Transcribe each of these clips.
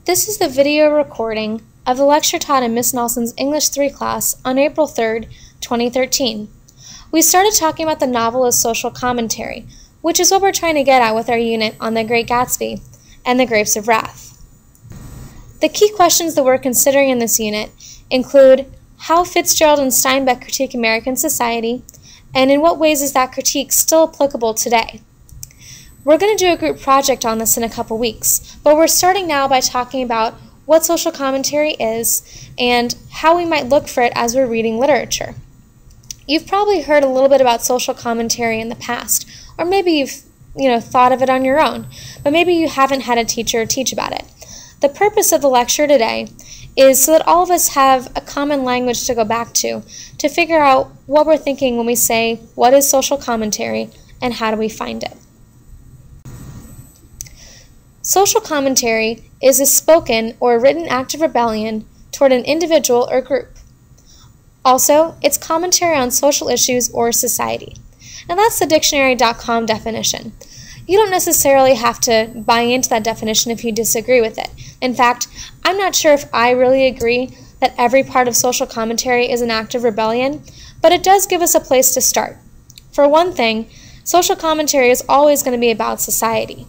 This is the video recording of the lecture taught in Miss Nelson's English 3 class on April 3rd, 2013. We started talking about the novel as social commentary, which is what we're trying to get at with our unit on The Great Gatsby and The Grapes of Wrath. The key questions that we're considering in this unit include how Fitzgerald and Steinbeck critique American society, and in what ways is that critique still applicable today. We're going to do a group project on this in a couple weeks, but we're starting now by talking about what social commentary is and how we might look for it as we're reading literature. You've probably heard a little bit about social commentary in the past, or maybe you've thought of it on your own, but maybe you haven't had a teacher teach about it. The purpose of the lecture today is so that all of us have a common language to go back to figure out what we're thinking when we say, what is social commentary, and how do we find it? Social commentary is a spoken or written act of rebellion toward an individual or group. Also, it's commentary on social issues or society. Now that's the dictionary.com definition. You don't necessarily have to buy into that definition if you disagree with it. In fact, I'm not sure if I really agree that every part of social commentary is an act of rebellion, but it does give us a place to start. For one thing, social commentary is always going to be about society.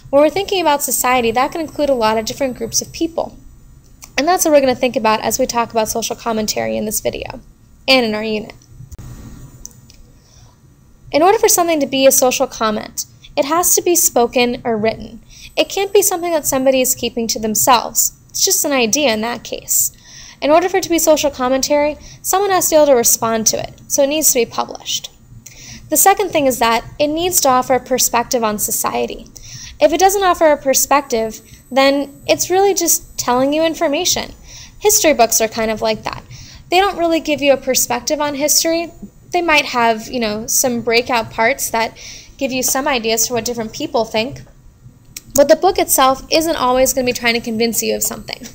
When we're thinking about society, that can include a lot of different groups of people. And that's what we're going to think about as we talk about social commentary in this video and in our unit. In order for something to be a social comment, it has to be spoken or written. It can't be something that somebody is keeping to themselves. It's just an idea in that case. In order for it to be social commentary, someone has to be able to respond to it, so it needs to be published. The second thing is that it needs to offer a perspective on society. If it doesn't offer a perspective, then it's really just telling you information. History books are kind of like that. They don't really give you a perspective on history. They might have, some breakout parts that give you some ideas for what different people think. But the book itself isn't always going to be trying to convince you of something.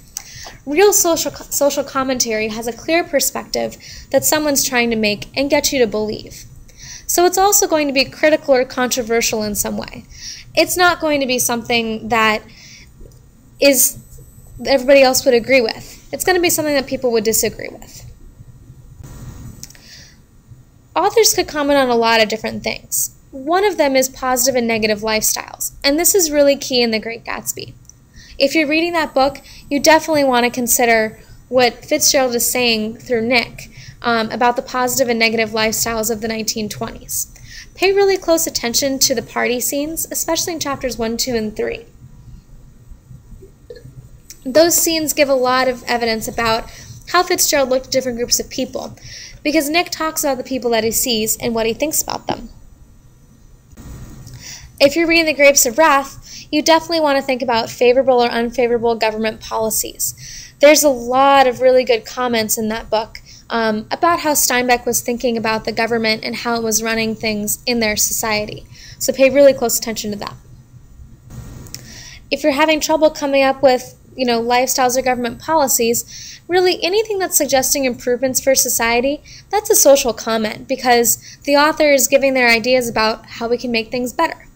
Real social commentary has a clear perspective that someone's trying to make and get you to believe. So it's also going to be critical or controversial in some way. It's not going to be something that everybody else would agree with. It's going to be something that people would disagree with. Authors could comment on a lot of different things. One of them is positive and negative lifestyles, and this is really key in The Great Gatsby. If you're reading that book, you definitely want to consider what Fitzgerald is saying through Nick about the positive and negative lifestyles of the 1920s. Pay really close attention to the party scenes, especially in chapters 1, 2, and 3. Those scenes give a lot of evidence about how Fitzgerald looked at different groups of people, because Nick talks about the people that he sees and what he thinks about them. If you're reading The Grapes of Wrath, you definitely want to think about favorable or unfavorable government policies. There's a lot of really good comments in that book about how Steinbeck was thinking about the government and how it was running things in their society. So pay really close attention to that. If you're having trouble coming up with, lifestyles or government policies, really anything that's suggesting improvements for society, that's a social comment because the author is giving their ideas about how we can make things better.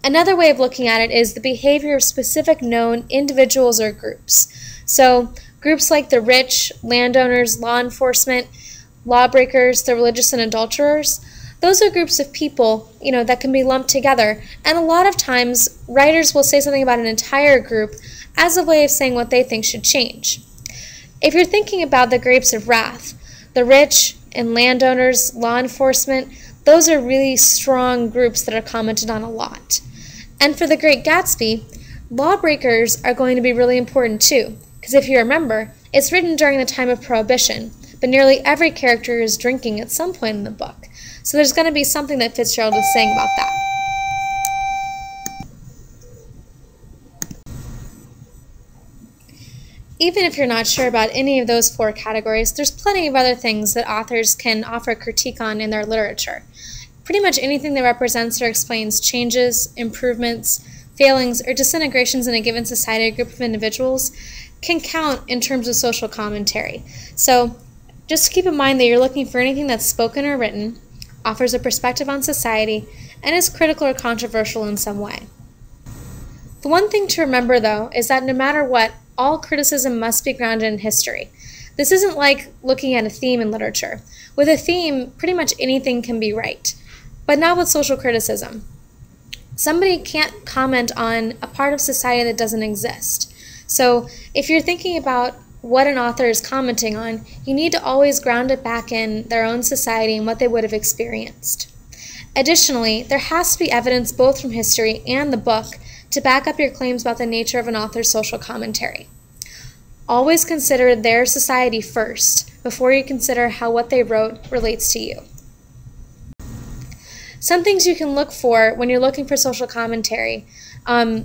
Another way of looking at it is the behavior of specific known individuals or groups. So groups like the rich, landowners, law enforcement, lawbreakers, the religious and adulterers, those are groups of people, that can be lumped together. And a lot of times, writers will say something about an entire group as a way of saying what they think should change. If you're thinking about the Grapes of Wrath, the rich and landowners, law enforcement, those are really strong groups that are commented on a lot. And for The Great Gatsby, lawbreakers are going to be really important too. Because if you remember, it's written during the time of Prohibition, but nearly every character is drinking at some point in the book. So there's going to be something that Fitzgerald is saying about that. Even if you're not sure about any of those 4 categories, there's plenty of other things that authors can offer critique on in their literature. Pretty much anything that represents or explains changes, improvements, failings, or disintegrations in a given society or group of individuals can count in terms of social commentary. So just keep in mind that you're looking for anything that's spoken or written, offers a perspective on society, and is critical or controversial in some way. The one thing to remember, though, is that no matter what, all criticism must be grounded in history. This isn't like looking at a theme in literature. With a theme, pretty much anything can be right, but not with social criticism. Somebody can't comment on a part of society that doesn't exist. So if you're thinking about what an author is commenting on, you need to always ground it back in their own society and what they would have experienced. Additionally, there has to be evidence both from history and the book to back up your claims about the nature of an author's social commentary. Always consider their society first before you consider how what they wrote relates to you. Some things you can look for when you're looking for social commentary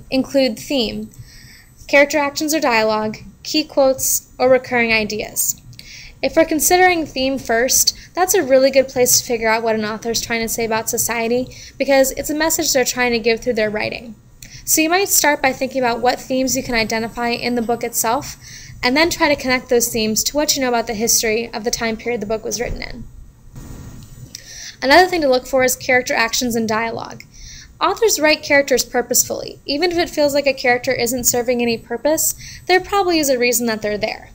include theme, character actions or dialogue, key quotes, or recurring ideas. If we're considering theme first, that's a really good place to figure out what an author is trying to say about society because it's a message they're trying to give through their writing. So you might start by thinking about what themes you can identify in the book itself, and then try to connect those themes to what you know about the history of the time period the book was written in. Another thing to look for is character actions and dialogue. Authors write characters purposefully. Even if it feels like a character isn't serving any purpose, there probably is a reason that they're there.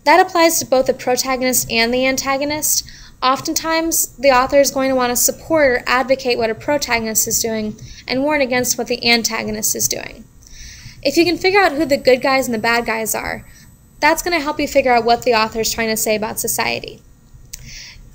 That applies to both the protagonist and the antagonist. Oftentimes, the author is going to want to support or advocate what a protagonist is doing and warn against what the antagonist is doing. If you can figure out who the good guys and the bad guys are, that's going to help you figure out what the author is trying to say about society.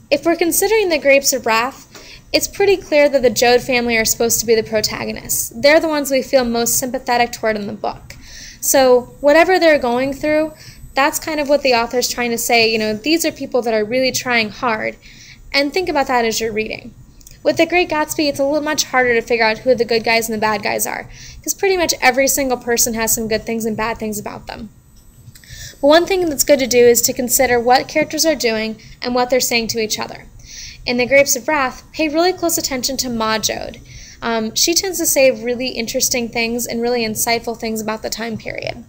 If we're considering the Grapes of Wrath, it's pretty clear that the Joad family are supposed to be the protagonists. They're the ones we feel most sympathetic toward in the book. So whatever they're going through, that's kind of what the author's trying to say, these are people that are really trying hard, and think about that as you're reading. With The Great Gatsby, it's a little much harder to figure out who the good guys and the bad guys are, because pretty much every single person has some good things and bad things about them. But one thing that's good to do is to consider what characters are doing and what they're saying to each other. In The Grapes of Wrath, pay really close attention to Ma Joad. She tends to say really interesting things and really insightful things about the time period.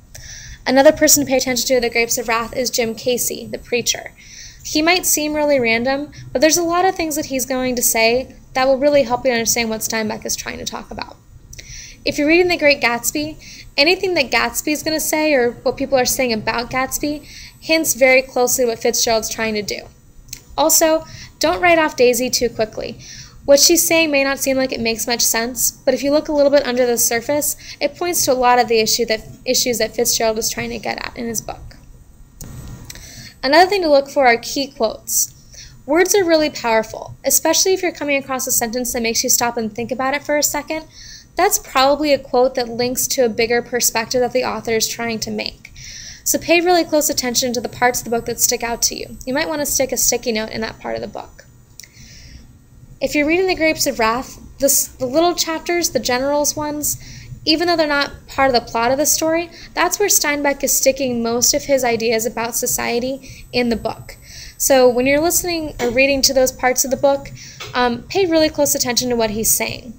Another person to pay attention to in The Grapes of Wrath is Jim Casey, the preacher. He might seem really random, but there's a lot of things that he's going to say that will really help you understand what Steinbeck is trying to talk about. If you're reading The Great Gatsby, anything that Gatsby is going to say or what people are saying about Gatsby hints very closely what Fitzgerald's trying to do. Also, don't write off Daisy too quickly. What she's saying may not seem like it makes much sense, but if you look a little bit under the surface, it points to a lot of the issues that Fitzgerald is trying to get at in his book. Another thing to look for are key quotes. Words are really powerful, especially if you're coming across a sentence that makes you stop and think about it for a second. That's probably a quote that links to a bigger perspective that the author is trying to make. So pay really close attention to the parts of the book that stick out to you. You might want to stick a sticky note in that part of the book. If you're reading The Grapes of Wrath, the little chapters, the generals ones, even though they're not part of the plot of the story, that's where Steinbeck is sticking most of his ideas about society in the book. So when you're listening or reading to those parts of the book, pay really close attention to what he's saying.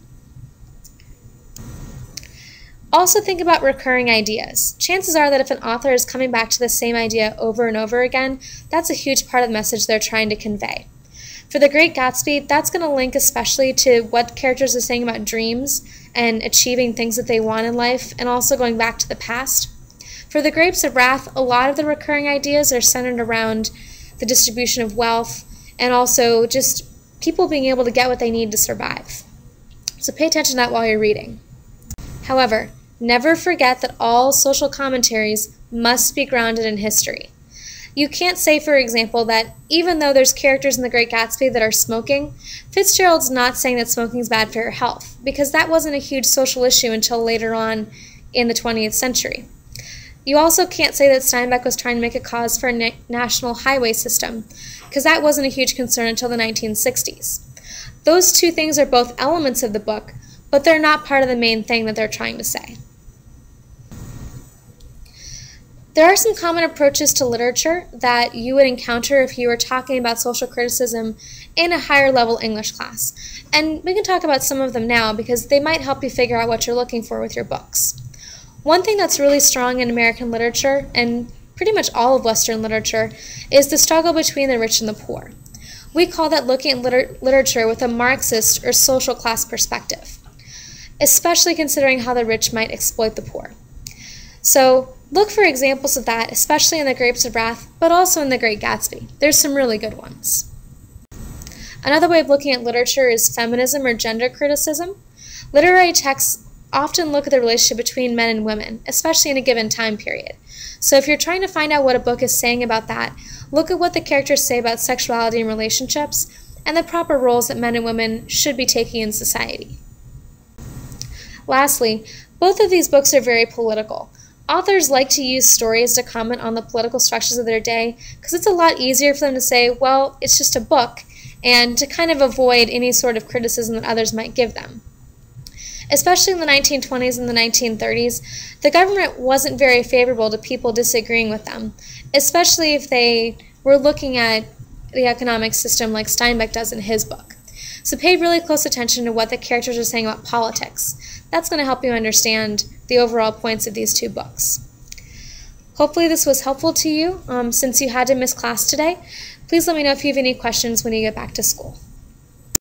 Also think about recurring ideas. Chances are that if an author is coming back to the same idea over and over again, that's a huge part of the message they're trying to convey. For The Great Gatsby, that's going to link especially to what characters are saying about dreams and achieving things that they want in life, and also going back to the past. For The Grapes of Wrath, a lot of the recurring ideas are centered around the distribution of wealth and also just people being able to get what they need to survive. So pay attention to that while you're reading. However, never forget that all social commentaries must be grounded in history. You can't say, for example, that even though there's characters in The Great Gatsby that are smoking, Fitzgerald's not saying that smoking is bad for your health, because that wasn't a huge social issue until later on in the 20th century. You also can't say that Steinbeck was trying to make a cause for a national highway system, because that wasn't a huge concern until the 1960s. Those two things are both elements of the book, but they're not part of the main thing that they're trying to say. There are some common approaches to literature that you would encounter if you were talking about social criticism in a higher level English class. And we can talk about some of them now because they might help you figure out what you're looking for with your books. One thing that's really strong in American literature, and pretty much all of Western literature, is the struggle between the rich and the poor. We call that looking at literature with a Marxist or social class perspective. especially considering how the rich might exploit the poor. So look for examples of that, especially in The Grapes of Wrath, but also in The Great Gatsby. There's some really good ones. Another way of looking at literature is feminism or gender criticism. Literary texts often look at the relationship between men and women, especially in a given time period. So if you're trying to find out what a book is saying about that, look at what the characters say about sexuality and relationships, and the proper roles that men and women should be taking in society. Lastly, both of these books are very political. Authors like to use stories to comment on the political structures of their day because it's a lot easier for them to say, well, it's just a book, and to kind of avoid any sort of criticism that others might give them. Especially in the 1920s and the 1930s, the government wasn't very favorable to people disagreeing with them, especially if they were looking at the economic system like Steinbeck does in his book. So pay really close attention to what the characters are saying about politics. That's going to help you understand the overall points of these two books. Hopefully this was helpful to you since you had to miss class today. Please let me know if you have any questions when you get back to school.